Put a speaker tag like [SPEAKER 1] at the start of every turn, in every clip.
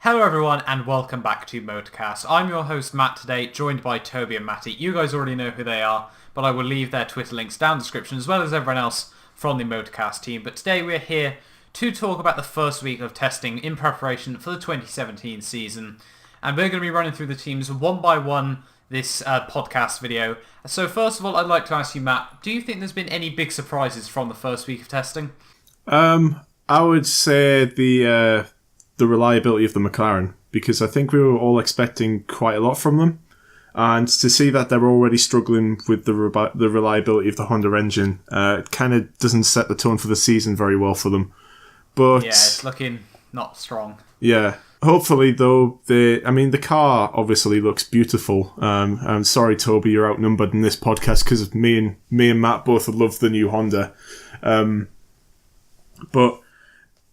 [SPEAKER 1] Hello everyone and welcome back to Motorcast. I'm your host Matt today, joined by Toby and Matty. You guys already know who they are, but I will leave their Twitter links down in the description as well as everyone else from the Motorcast team. But today we're here to talk about the first week of testing in preparation for the 2017 season. And we're going to be running through the teams one by one this podcast video. So first of all, I'd like to ask you, Matt, do you think there's been any big surprises from the first week of testing?
[SPEAKER 2] I would say the reliability of the McLaren, because I think we were all expecting quite a lot from them, and to see that they're already struggling with the reliability of the Honda engine, it kind of doesn't set the tone for the season very well for them. But
[SPEAKER 1] yeah, it's looking not strong.
[SPEAKER 2] Yeah, hopefully though, the car obviously looks beautiful. I'm sorry, Toby, you're outnumbered in this podcast because me and Matt both love the new Honda, but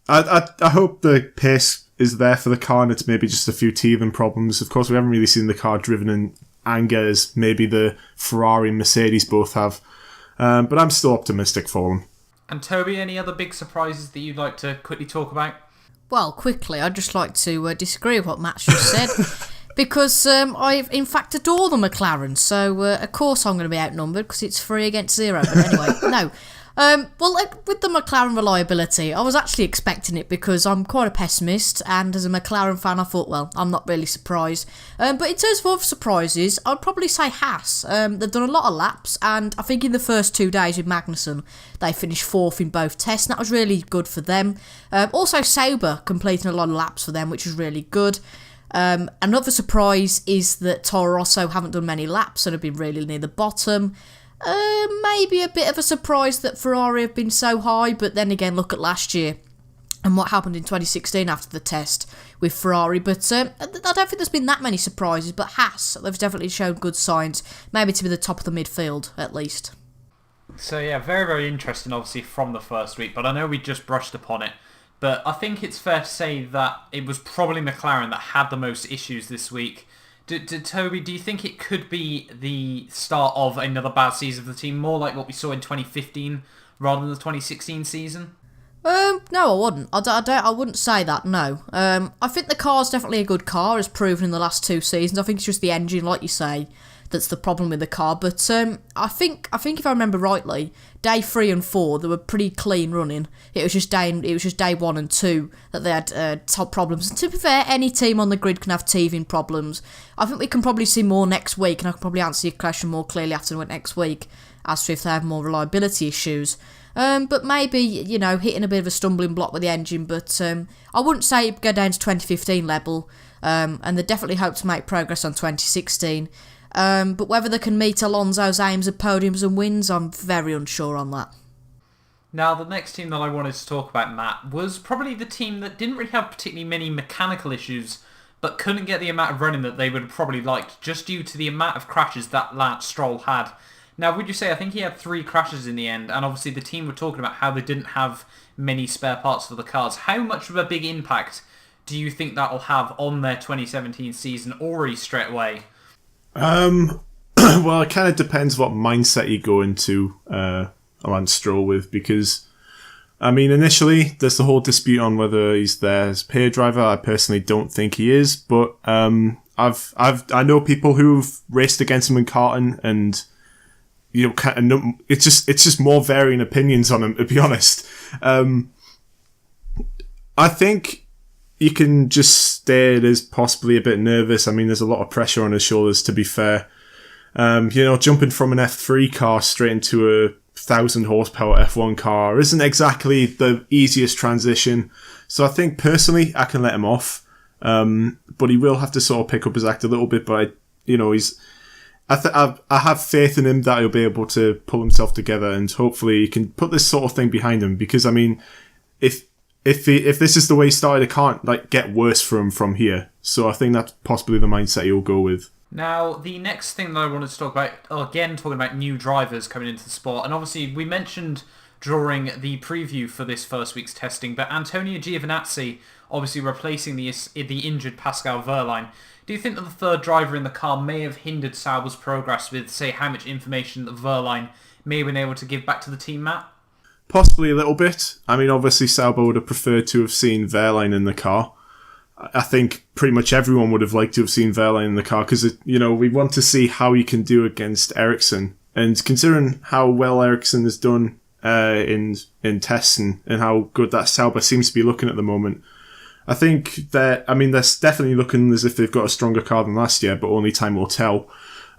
[SPEAKER 2] I hope the pace is there for the car and it's maybe just a few teething problems. Of course, we haven't really seen the car driven in anger as maybe the Ferrari and Mercedes both have. But I'm still optimistic for them.
[SPEAKER 1] And Toby, any other big surprises that you'd like to quickly talk about?
[SPEAKER 3] Well, quickly, I'd just like to disagree with what Matt just said. Because I, in fact, adore the McLaren. So, of course, I'm going to be outnumbered because it's 3 against 0. But anyway, no. With the McLaren reliability, I was actually expecting it because I'm quite a pessimist, and as a McLaren fan, I thought, well, I'm not really surprised. But in terms of other surprises, I'd probably say Haas. They've done a lot of laps, and I think in the first 2 days with Magnussen, they finished 4th in both tests, and that was really good for them. Also, Sauber completing a lot of laps for them, which was really good. Another surprise is that Toro Rosso haven't done many laps and have been really near the bottom. Maybe a bit of a surprise that Ferrari have been so high, but then again, look at last year and what happened in 2016 after the test with Ferrari. But I don't think there's been that many surprises, but Haas, they've definitely shown good signs, maybe to be the top of the midfield at least.
[SPEAKER 1] So yeah, very, very interesting obviously from the first week, but I know we just brushed upon it. But I think it's fair to say that it was probably McLaren that had the most issues this week. Toby, do you think it could be the start of another bad season for the team, more like what we saw in 2015 rather than the 2016 season?
[SPEAKER 3] No, I wouldn't. I wouldn't say that, no. I think the car's definitely a good car, as proven in the last 2 seasons. I think it's just the engine, like you say, that's the problem with the car. But I think if I remember rightly, day 3 and 4 they were pretty clean running. It was just day 1 and 2 that they had top problems. And to be fair, any team on the grid can have teething problems. I think we can probably see more next week, and I can probably answer your question more clearly after next week as to if they have more reliability issues. But maybe, hitting a bit of a stumbling block with the engine. But I wouldn't say it'd go down to 2015 level. And they definitely hope to make progress on 2016. But whether they can meet Alonso's aims of podiums and wins, I'm very unsure on that.
[SPEAKER 1] Now, the next team that I wanted to talk about, Matt, was probably the team that didn't really have particularly many mechanical issues, but couldn't get the amount of running that they would have probably liked, just due to the amount of crashes that Lance Stroll had. Now, would you say, I think he had 3 crashes in the end, and obviously the team were talking about how they didn't have many spare parts for the cars. How much of a big impact do you think that will have on their 2017 season already straight away?
[SPEAKER 2] Well, it kind of depends what mindset you go into Lance Stroll with, because, initially there's the whole dispute on whether he's there as pay driver. I personally don't think he is, but I know people who've raced against him in karting, and it's just more varying opinions on him, to be honest. I think you can just state as possibly a bit nervous. There's a lot of pressure on his shoulders, to be fair. Jumping from an F3 car straight into a 1,000 horsepower F1 car isn't exactly the easiest transition. So I think personally I can let him off. But he will have to sort of pick up his act a little bit. But I have faith in him that he'll be able to pull himself together, and hopefully he can put this sort of thing behind him. Because if this is the way he started, it can't get worse for him from here. So I think that's possibly the mindset he'll go with.
[SPEAKER 1] Now, the next thing that I wanted to talk about, again, talking about new drivers coming into the sport, and obviously we mentioned during the preview for this first week's testing, but Antonio Giovinazzi obviously replacing the injured Pascal Wehrlein. Do you think that the third driver in the car may have hindered Sauber's progress with, say, how much information that Wehrlein may have been able to give back to the team, Matt?
[SPEAKER 2] Possibly a little bit. Obviously Sauber would have preferred to have seen Wehrlein in the car. I think pretty much everyone would have liked to have seen Verlaine in the car because, we want to see how he can do against Ericsson. And considering how well Ericsson has done in testing and how good that Sauber seems to be looking at the moment, I think they're definitely looking as if they've got a stronger car than last year, but only time will tell.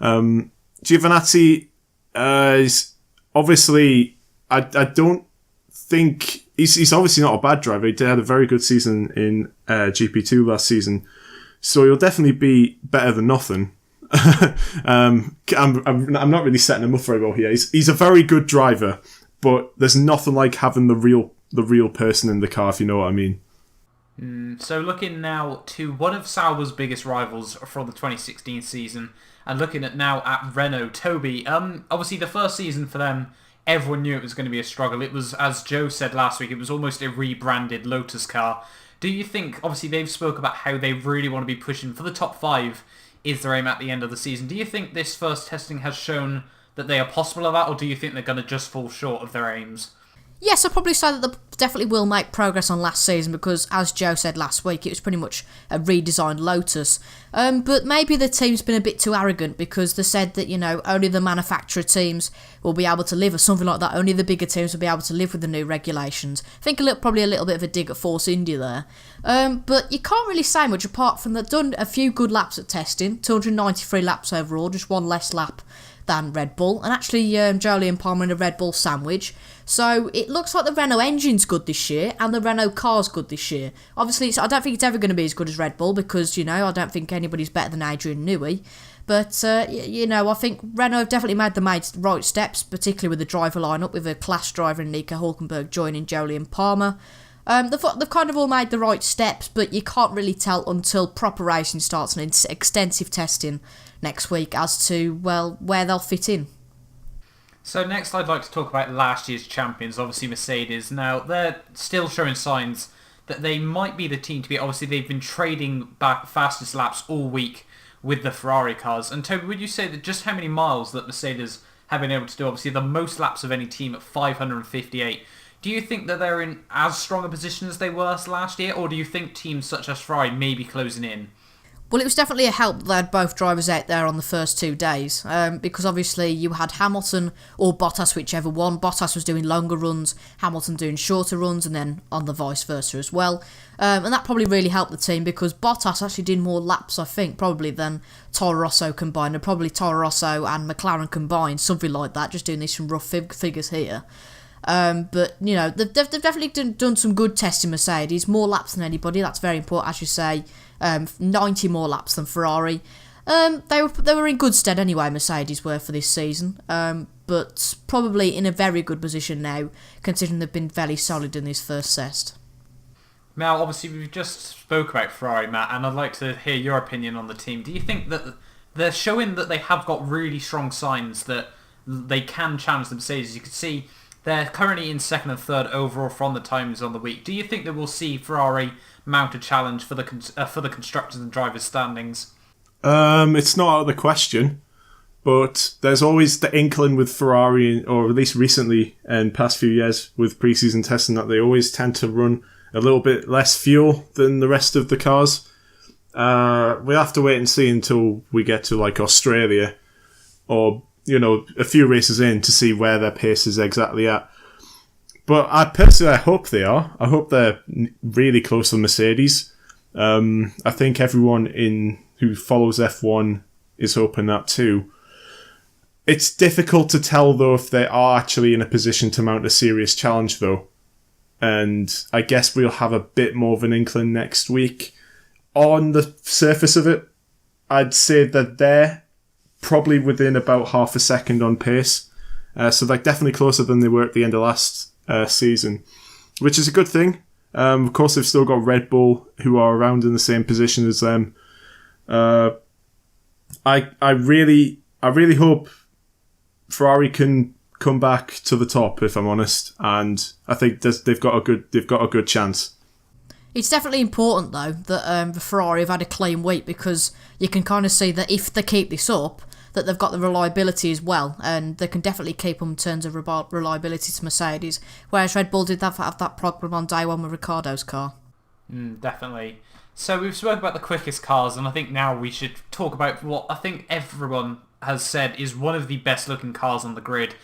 [SPEAKER 2] Giovinazzi is obviously, I don't think, he's obviously not a bad driver. He had a very good season in GP2 last season, so he'll definitely be better than nothing. I'm not really setting him up very well here. He's a very good driver, but there's nothing like having the real person in the car, if you know what I mean.
[SPEAKER 1] So looking now to one of Sauber's biggest rivals from the 2016 season, and looking now at Renault, Toby. Obviously the first season for them, everyone knew it was going to be a struggle. It was, as Joe said last week, it was almost a rebranded Lotus car. Do you think, obviously they've spoke about how they really want to be pushing for the top 5 is their aim at the end of the season. Do you think this first testing has shown that they are possible of that, or do you think they're going to just fall short of their aims?
[SPEAKER 3] Yes, I'd probably say that they definitely will make progress on last season because, as Joe said last week, it was pretty much a redesigned Lotus. But maybe the team's been a bit too arrogant because they said that, only the manufacturer teams will be able to live, or something like that. Only the bigger teams will be able to live with the new regulations. I think probably a little bit of a dig at Force India there. But you can't really say much apart from they've done a few good laps at testing, 293 laps overall, just one less lap than Red Bull, and actually Jolie and Palmer in a Red Bull sandwich. So it looks like the Renault engine's good this year and the Renault car's good this year. Obviously, I don't think it's ever going to be as good as Red Bull because, I don't think anybody's better than Adrian Newey. But, I think Renault have definitely made the right steps, particularly with the driver lineup, with a class driver in Nico Hülkenberg joining Jolie and Palmer. They've kind of all made the right steps, but you can't really tell until proper racing starts and extensive testing next week as to, where they'll fit in.
[SPEAKER 1] So next I'd like to talk about last year's champions, obviously Mercedes. Now, they're still showing signs that they might be the team to beat. Obviously, they've been trading back fastest laps all week with the Ferrari cars. And Toby, would you say that just how many miles that Mercedes have been able to do? Obviously, the most laps of any team at 558. Do you think that they're in as strong a position as they were last year, or do you think teams such as Ferrari may be closing in?
[SPEAKER 3] Well, it was definitely a help that they had both drivers out there on the first 2 days, because obviously you had Hamilton or Bottas, whichever one. Bottas was doing longer runs, Hamilton doing shorter runs, and then on the vice versa as well. And that probably really helped the team because Bottas actually did more laps, I think, probably than Toro Rosso combined, and probably Toro Rosso and McLaren combined, something like that, just doing these some rough figures here. But, they've definitely done some good testing, Mercedes, more laps than anybody, that's very important, as you say. 90 more laps than Ferrari. They were in good stead anyway, Mercedes were, for this season, but probably in a very good position now, considering they've been very solid in this first test.
[SPEAKER 1] Now, obviously, we've just spoke about Ferrari, Matt, and I'd like to hear your opinion on the team. Do you think that they're showing that they have got really strong signs that they can challenge the Mercedes? You can see they're currently in second and third overall from the times on the week. Do you think that we'll see Ferrari mount a challenge for the constructors and drivers standings?
[SPEAKER 2] It's not out of the question, but there's always the inkling with Ferrari, or at least recently in past few years with pre-season testing, that they always tend to run a little bit less fuel than the rest of the cars. We'll have to wait and see until we get to like Australia or a few races in to see where their pace is exactly at. But I hope they are. I hope they're really close to Mercedes. I think everyone who follows F1 is hoping that too. It's difficult to tell though if they are actually in a position to mount a serious challenge though. And I guess we'll have a bit more of an inkling next week. On the surface of it, I'd say that they're probably within about half a second on pace. So they're definitely closer than they were at the end of last season, which is a good thing. Of course, they've still got Red Bull, who are around in the same position as them. I really hope Ferrari can come back to the top, if I'm honest, and I think they've got a good chance.
[SPEAKER 3] It's definitely important though that the Ferrari have had a clean week, because you can kind of see that if they keep this up, that they've got the reliability as well, and they can definitely keep them in terms of reliability to Mercedes, whereas Red Bull did have that problem on day one with Ricciardo's car.
[SPEAKER 1] Definitely. So we've spoken about the quickest cars, and I think now we should talk about what I think everyone has said is one of the best looking cars on the grid.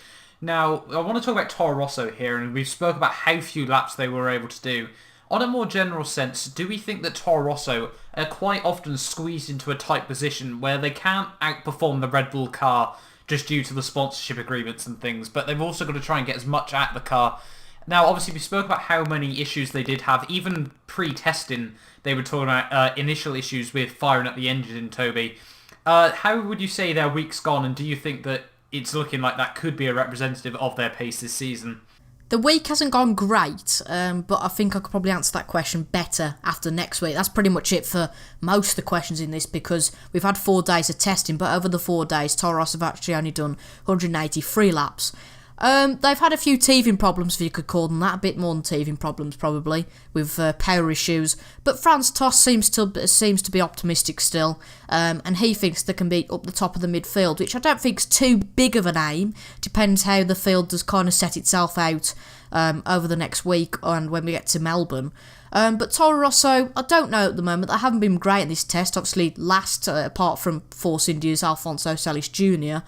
[SPEAKER 1] Now, I want to talk about Toro Rosso here, and we've spoken about how few laps they were able to do. On a more general sense, do we think that Toro Rosso are quite often squeezed into a tight position where they can't outperform the Red Bull car just due to the sponsorship agreements and things, but they've also got to try and get as much out of the car? Now, obviously, we spoke about how many issues they did have. Even pre-testing, they were talking about initial issues with firing up the engine, Toby. How would you say their week's gone, and do you think that it's looking like that could be a representative of their pace this season?
[SPEAKER 3] The week hasn't gone great, but I think I could probably answer that question better after next week. That's pretty much it for most of the questions in this, because we've had 4 days of testing, but over the 4 days, Toro Rosso have actually only done 183 laps. They've had a few teething problems, if you could call them that, a bit more than teething problems probably, with power issues. But Franz Tost seems to be optimistic still, and he thinks they can be up the top of the midfield, which I don't think is too big of an aim. Depends how the field does kind of set itself out over the next week and when we get to Melbourne. But Toro Rosso, I don't know at the moment. They haven't been great in this test. Obviously, last, apart from Force India's Alfonso Celis Jr.,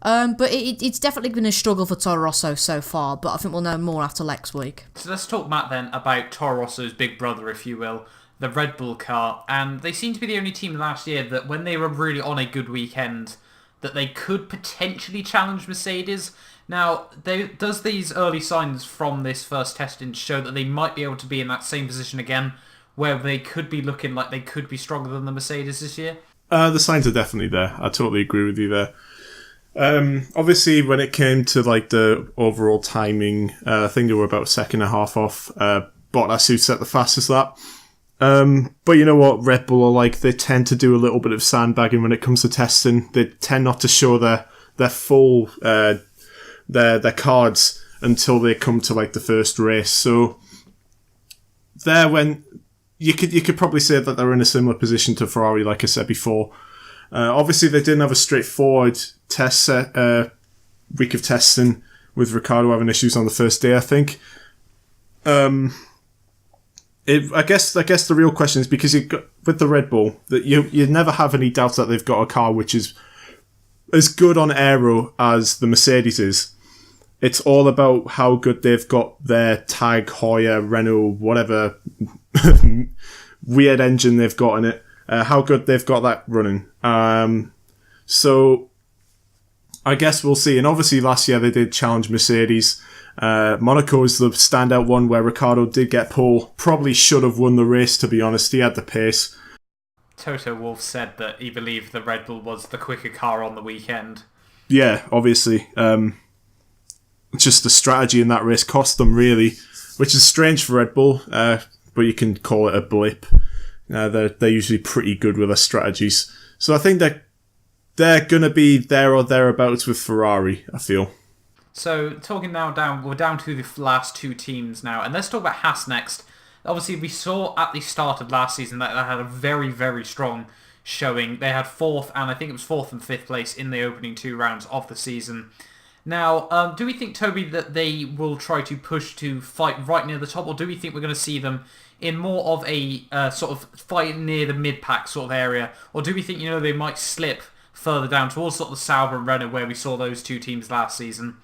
[SPEAKER 3] but it's definitely been a struggle for Toro Rosso so far, but I think we'll know more after next week.
[SPEAKER 1] So let's talk, Matt, then, about Toro Rosso's big brother, if you will, the Red Bull car. And they seem to be the only team last year that when they were really on a good weekend, that they could potentially challenge Mercedes. Now, does these early signs from this first testing show that they might be able to be in that same position again, where they could be looking like they could be stronger than the Mercedes this year?
[SPEAKER 2] The signs are definitely there. I totally agree with you there. Obviously, when it came to like the overall timing, I think they were about a second and a half off. Bottas who set the fastest lap. But you know what, Red Bull are like, they tend to do a little bit of sandbagging when it comes to testing. They tend not to show their full their cards until they come to like the first race. So there, when you could probably say that they're in a similar position to Ferrari, like I said before. Obviously, they didn't have a straightforward test week of testing, with Ricciardo having issues on the first day, I think. I guess the real question is, because with the Red Bull, that you never have any doubt that they've got a car which is as good on aero as the Mercedes is. It's all about how good they've got their Tag, Heuer, Renault, whatever weird engine they've got in it. How good they've got that running. So I guess we'll see. And obviously last year they did challenge Mercedes. Monaco is the standout one where Ricciardo did get pole. Probably should have won the race, to be honest. He had the pace.
[SPEAKER 1] Toto Wolff said that he believed the Red Bull was the quicker car on the weekend. Yeah,
[SPEAKER 2] obviously. Just the strategy in that race cost them, really, which is strange for Red Bull, but you can call it a blip. They're usually pretty good with their strategies. So I think they're going to be there or thereabouts with Ferrari, I feel.
[SPEAKER 1] So talking now we're down to the last 2 teams now, and let's talk about Haas next. Obviously, we saw at the start of last season that they had a very, very strong showing. They had 4th, and I think it was 4th and 5th place in the opening 2 rounds of the season. Now, do we think, Toby, that they will try to push to fight right near the top, or do we think we're going to see them in more of a sort of fight near the mid-pack sort of area, or do we think, they might slip further down towards sort of the Sauber and Renault where we saw those 2 teams last season?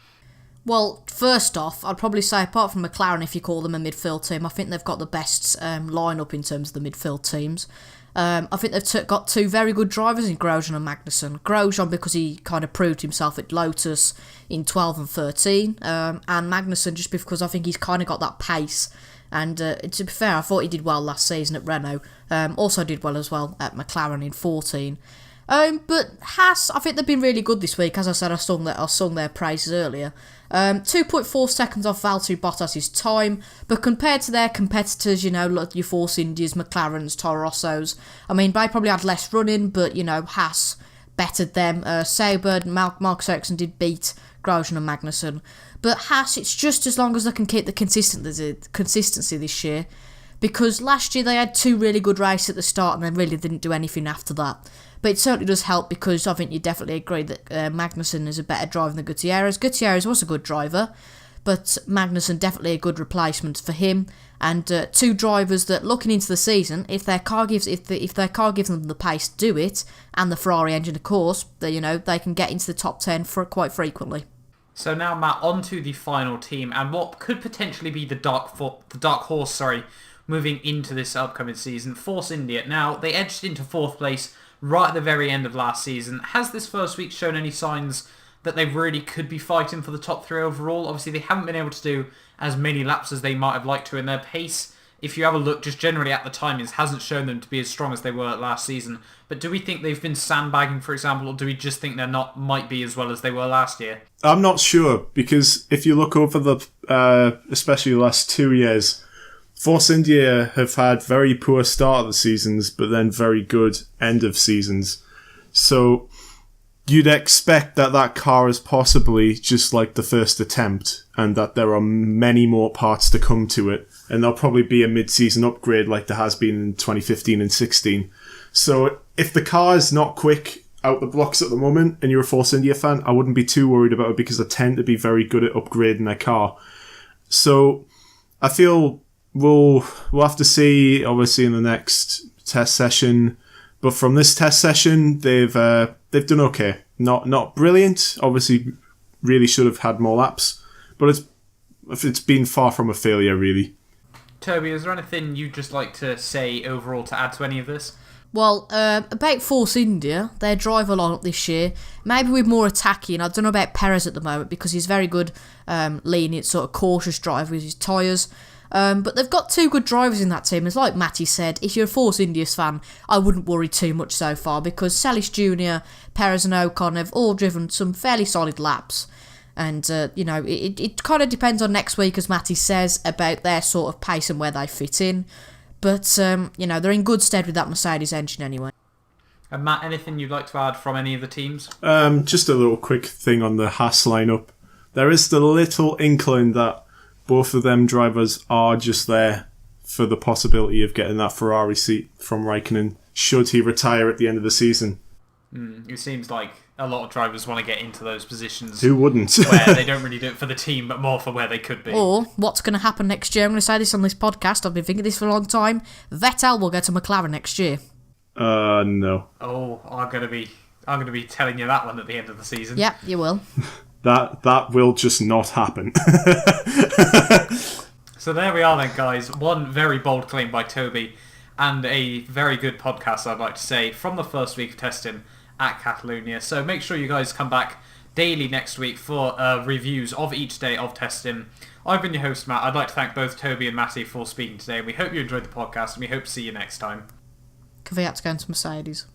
[SPEAKER 3] Well, first off, I'd probably say, apart from McLaren, if you call them a midfield team, I think they've got the best lineup in terms of the midfield teams. I think they've got 2 very good drivers in Grosjean and Magnussen. Grosjean because he kind of proved himself at Lotus in 12 and 13, and Magnussen just because I think he's kind of got that pace. And to be fair, I thought he did well last season at Renault. Also did well as well at McLaren in 14. But Haas, I think they've been really good this week. As I said, I sung their praises earlier. 2.4 seconds off Valtteri Bottas' time, but compared to their competitors, like your Force Indias, McLarens, Toro Rossos, I mean, they probably had less running, but, Haas bettered them. Sauber, Marcus Ericsson did beat Grosjean and Magnussen. But Haas, it's just as long as they can keep the consistency this year, because last year they had 2 really good races at the start and then really didn't do anything after that. But it certainly does help, because I think you definitely agree that Magnussen is a better driver than Gutierrez. Gutierrez was a good driver, but Magnussen definitely a good replacement for him. And two drivers that, looking into the season, if their car gives them the pace to do it, and the Ferrari engine, of course, they can get into the top 10 quite frequently.
[SPEAKER 1] So now, Matt, on to the final team, and what could potentially be the dark horse, moving into this upcoming season, Force India. Now, they edged into 4th place right at the very end of last season. Has this first week shown any signs that they really could be fighting for the top 3 overall? Obviously, they haven't been able to do as many laps as they might have liked to, and their pace, if you have a look just generally at the timings, hasn't shown them to be as strong as they were last season. But do we think they've been sandbagging, for example, or do we just think they're not might be as well as they were last year?
[SPEAKER 2] I'm not sure, because if you look over the, especially the last 2 years, Force India have had very poor start of the seasons, but then very good end of seasons. So you'd expect that car is possibly just like the first attempt, and that there are many more parts to come to it, and there'll probably be a mid-season upgrade like there has been in 2015 and 16. So if the car is not quick out the blocks at the moment, and you're a Force India fan, I wouldn't be too worried about it, because they tend to be very good at upgrading their car. So I feel we'll have to see, obviously, in the next test session. But from this test session, they've done okay. Not brilliant. Obviously, really should have had more laps. But it's been far from a failure, really.
[SPEAKER 1] Toby, is there anything you'd just like to say overall to add to any of this?
[SPEAKER 3] Well, about Force India, their driver lineup this year, maybe with more attacking. I don't know about Perez at the moment, because he's very good, lenient, sort of cautious driver with his tyres. But they've got 2 good drivers in that team. As like Matty said, if you're a Force India fan, I wouldn't worry too much so far, because Salis Jr., Perez and Ocon have all driven some fairly solid laps. And, it kind of depends on next week, as Matty says, about their sort of pace and where they fit in. But, they're in good stead with that Mercedes engine anyway.
[SPEAKER 1] And Matt, anything you'd like to add from any of the teams?
[SPEAKER 2] Just a little quick thing on the Haas lineup. There is the little inkling that both of them drivers are just there for the possibility of getting that Ferrari seat from Raikkonen, should he retire at the end of the season.
[SPEAKER 1] It seems like a lot of drivers want to get into those positions.
[SPEAKER 2] Who wouldn't?
[SPEAKER 1] Where they don't really do it for the team, but more for where they could be.
[SPEAKER 3] Or, what's going to happen next year? I'm going to say this on this podcast. I've been thinking this for a long time. Vettel will go to McLaren next year.
[SPEAKER 2] No.
[SPEAKER 1] Oh, I'm going to be telling you that one at the end of the season.
[SPEAKER 3] Yep, you will.
[SPEAKER 2] That will just not happen.
[SPEAKER 1] So there we are then, guys. One very bold claim by Toby, and a very good podcast, I'd like to say, from the first week of testing at Catalunya. So make sure you guys come back daily next week for reviews of each day of testing. I've been your host, Matt. I'd like to thank both Toby and Matty for speaking today. We hope you enjoyed the podcast, and we hope to see you next time.
[SPEAKER 3] Kvyat's going to Mercedes.